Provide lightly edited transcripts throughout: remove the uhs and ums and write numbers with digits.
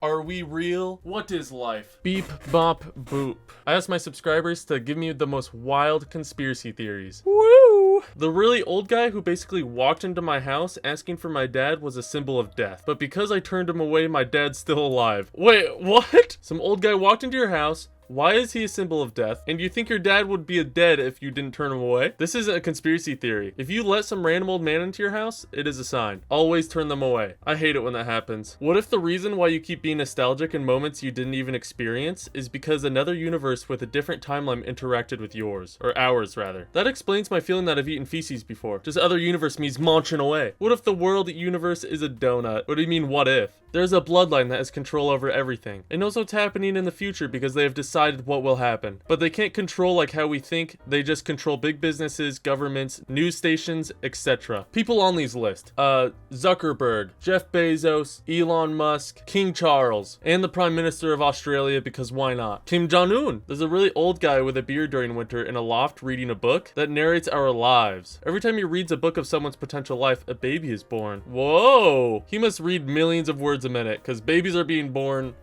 Are we real? What is life? Beep, bop, boop. I asked my subscribers to give me the most wild conspiracy theories. Woo! The really old guy who basically walked into my house asking for my dad was a symbol of death. But because I turned him away, my dad's still alive. Wait, what? Some old guy walked into your house. Why is he a symbol of death? And you think your dad would be dead if you didn't turn him away? This isn't a conspiracy theory. If you let some random old man into your house, it is a sign. Always turn them away. I hate it when that happens. What if the reason why you keep being nostalgic in moments you didn't even experience is because another universe with a different timeline interacted with yours? Or ours, rather. That explains my feeling that I've eaten feces before. Just other universe means munching away. What if the world universe is a donut? What do you mean, what if? There's a bloodline that has control over everything. It knows what's happening in the future because they have decided what will happen. But they can't control like how we think. They just control big businesses, governments, news stations, etc. People on these lists. Zuckerberg, Jeff Bezos, Elon Musk, King Charles, and the Prime Minister of Australia because why not? Kim Jong-un. There's a really old guy with a beard during winter in a loft reading a book that narrates our lives. Every time he reads a book of someone's potential life, a baby is born. Whoa! He must read millions of words a minute because babies are being born.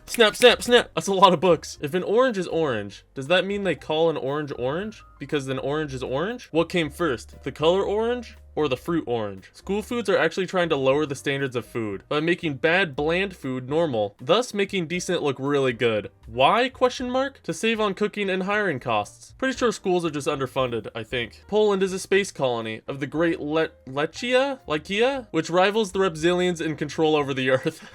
Snap, snap, snap. That's a lot of books. If an orange is orange, does that mean they call an orange orange? Because an orange is orange? What came first, the color orange or the fruit orange? School foods are actually trying to lower the standards of food by making bad, bland food normal, thus making decent look really good. Why? Question mark? To save on cooking and hiring costs. Pretty sure schools are just underfunded, I think. Poland is a space colony of the great Lycia, which rivals the reptilians in control over the earth.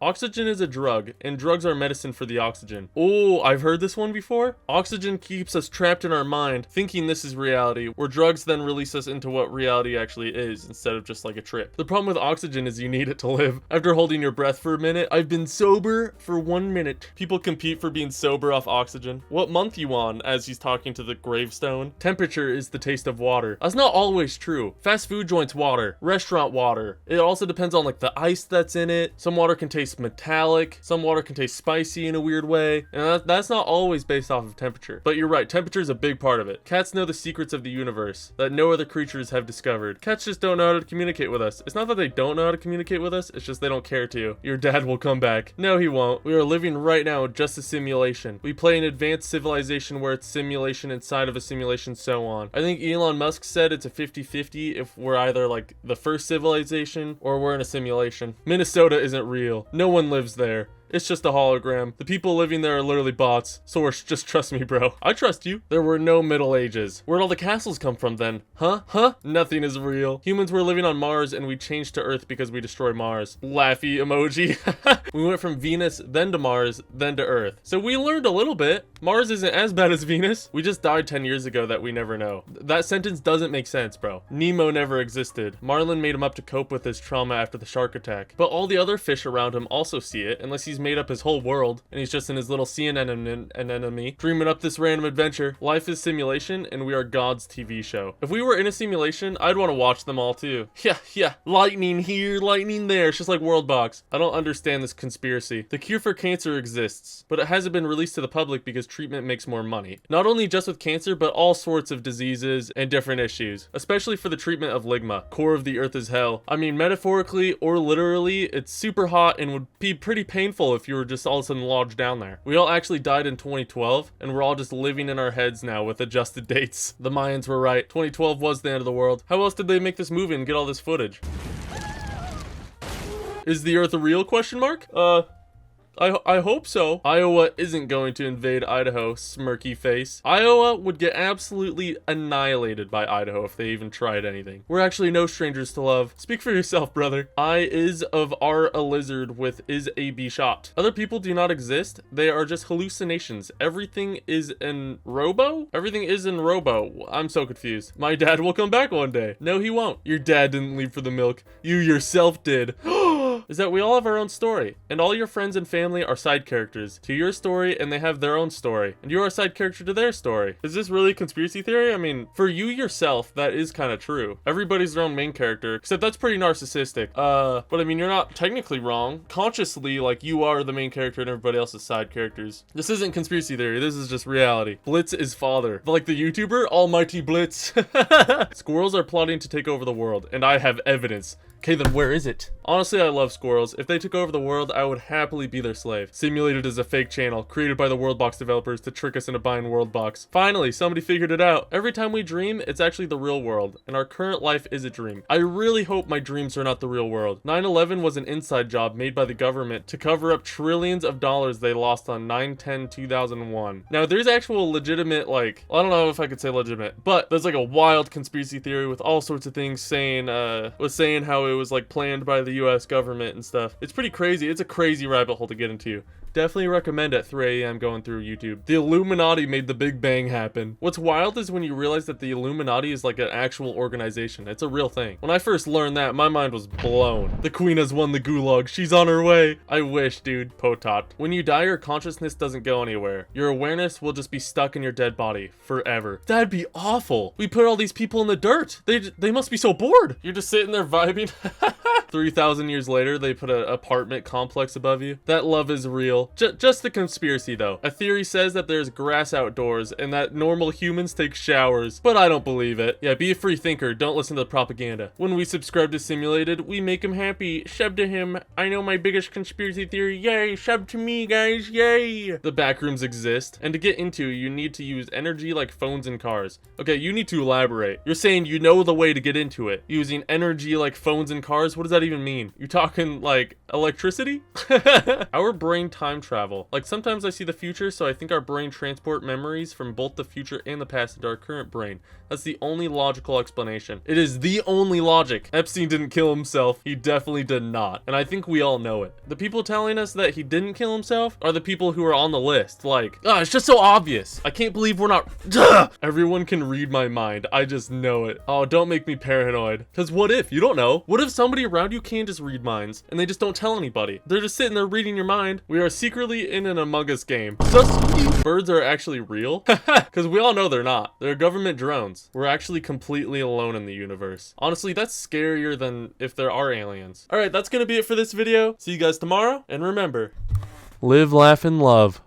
Oxygen is a drug, and drugs are medicine for the oxygen. Oh, I've heard this one before. Oxygen keeps us trapped in our mind, thinking this is reality, where drugs then release us into what reality actually is, instead of just like a trip. The problem with oxygen is you need it to live. After holding your breath for a minute, I've been sober for 1 minute. People compete for being sober off oxygen. What month you on, as he's talking to the gravestone? Temperature is the taste of water. That's not always true. Fast food joints water, restaurant water. It also depends on like the ice that's in it. Some water can taste metallic, some water can taste spicy in a weird way, and that's not always based off of temperature. But you're right, temperature is a big part of it. Cats know the secrets of the universe that no other creatures have discovered. Cats just don't know how to communicate with us. It's not that they don't know how to communicate with us, it's just they don't care to. Your dad will come back. No, he won't. We are living right now just a simulation. We play an advanced civilization where it's simulation inside of a simulation, so on. I think Elon Musk said it's a 50-50 if we're either like the first civilization or we're in a simulation. Minnesota isn't real. No one lives there. It's just a hologram. The people living there are literally bots. Source, just trust me, bro. I trust you. There were no Middle Ages. Where'd all the castles come from then? Huh? Nothing is real. Humans were living on Mars and we changed to Earth because we destroyed Mars. Laughy emoji. We went from Venus, then to Mars, then to Earth. So we learned a little bit. Mars isn't as bad as Venus. We just died 10 years ago that we never know. That sentence doesn't make sense, bro. Nemo never existed. Marlin made him up to cope with his trauma after the shark attack. But all the other fish around him also see it, unless he's made up his whole world and he's just in his little sea anemone dreaming up this random adventure. Life is simulation and we are God's TV show. If we were in a simulation, I'd want to watch them all too. Yeah, lightning here, lightning there. It's just like World Box. I don't understand this conspiracy. The cure for cancer exists, but it hasn't been released to the public because treatment makes more money. Not only just with cancer, but all sorts of diseases and different issues, especially for the treatment of ligma. Core of the earth is hell. I mean, metaphorically or literally, it's super hot and would be pretty painful if you were just all of a sudden lodged down there. We all actually died in 2012 and we're all just living in our heads now with adjusted dates. The Mayans were right. 2012 was the end of the world. How else did they make this movie and get all this footage? Is the earth a real question mark? I hope so. Iowa isn't going to invade Idaho, smirky face. Iowa would get absolutely annihilated by Idaho if they even tried anything. We're actually no strangers to love. Speak for yourself, brother. I is of R a lizard with is a be shot. Other people do not exist. They are just hallucinations. Everything is in robo? Everything is in robo. I'm so confused. My dad will come back one day. No, he won't. Your dad didn't leave for the milk. You yourself did. Is that we all have our own story, and all your friends and family are side characters to your story, and they have their own story, and you are a side character to their story. Is this really a conspiracy theory? I mean, for you yourself, that is kind of true. Everybody's their own main character, except that's pretty narcissistic. But I mean, you're not technically wrong. Consciously, like, you are the main character and everybody else is side characters. This isn't conspiracy theory, this is just reality. Blitz is father. Like the YouTuber, Almighty Blitz. Squirrels are plotting to take over the world, and I have evidence. Okay, then where is it? Honestly, I love squirrels. If they took over the world, I would happily be their slave. SimuRated is a fake channel created by the Worldbox developers to trick us into buying Worldbox. Finally, somebody figured it out. Every time we dream, it's actually the real world, and our current life is a dream. I really hope my dreams are not the real world. 9/11 was an inside job made by the government to cover up trillions of dollars they lost on 9/10/2001. Now, there's actual legitimate, like, I don't know if I could say legitimate, but there's like a wild conspiracy theory with all sorts of things saying how it was like planned by the US government and stuff. It's pretty crazy. It's a crazy rabbit hole to get into. Definitely recommend at 3 a.m. going through YouTube. The Illuminati made the Big Bang happen. What's wild is when you realize that the Illuminati is like an actual organization. It's a real thing. When I first learned that, my mind was blown. The queen has won the gulag. She's on her way. I wish, dude. Potot. When you die, your consciousness doesn't go anywhere. Your awareness will just be stuck in your dead body forever. That'd be awful. We put all these people in the dirt. They must be so bored. You're just sitting there vibing. 3,000 years later, they put an apartment complex above you. That love is real. Just the conspiracy though. A theory says that there's grass outdoors and that normal humans take showers, but I don't believe it. Yeah, be a free thinker. Don't listen to the propaganda. When we subscribe to Simulated, we make him happy. Shub to him. I know my biggest conspiracy theory. Yay, shub to me, guys. Yay. The backrooms exist, and to get into, you need to use energy like phones and cars. Okay, you need to elaborate. You're saying you know the way to get into it. Using energy like phones and cars? What does that even mean? You talking like electricity? Our brain time travel. Like sometimes I see the future, so I think our brain transport memories from both the future and the past into our current brain. That's the only logical explanation. It is the only logic. Epstein didn't kill himself. He definitely did not. And I think we all know it. The people telling us that he didn't kill himself are the people who are on the list. Like, it's just so obvious. I can't believe we're not. Everyone can read my mind. I just know it. Oh, don't make me paranoid. Because what if? You don't know. What if somebody around you can just read minds and they just don't tell anybody? They're just sitting there reading your mind. We are secretly in an Among Us game. Birds are actually real? Because we all know they're not. They're government drones. We're actually completely alone in the universe. Honestly, that's scarier than if there are aliens. Alright, that's gonna be it for this video. See you guys tomorrow, and remember, live, laugh, and love.